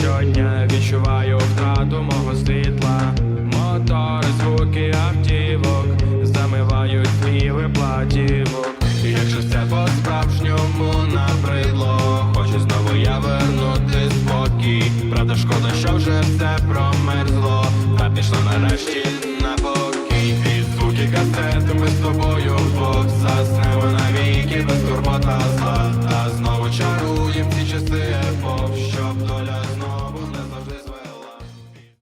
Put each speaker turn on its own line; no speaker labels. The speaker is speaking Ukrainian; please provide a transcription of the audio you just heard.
щодня відчуваю втрату мого світла. Мотори, звуки автівок замивають співи платівок. І якщо все по-справжньому набридло, хочу знову я вернути спокій. Правда, шкода, що вже все промерзло, та пішло нарешті на покій. І звуки касети ми з тобою вдвох заснемо навіки без турбота зла. Та знову чаруєм ці часи епох.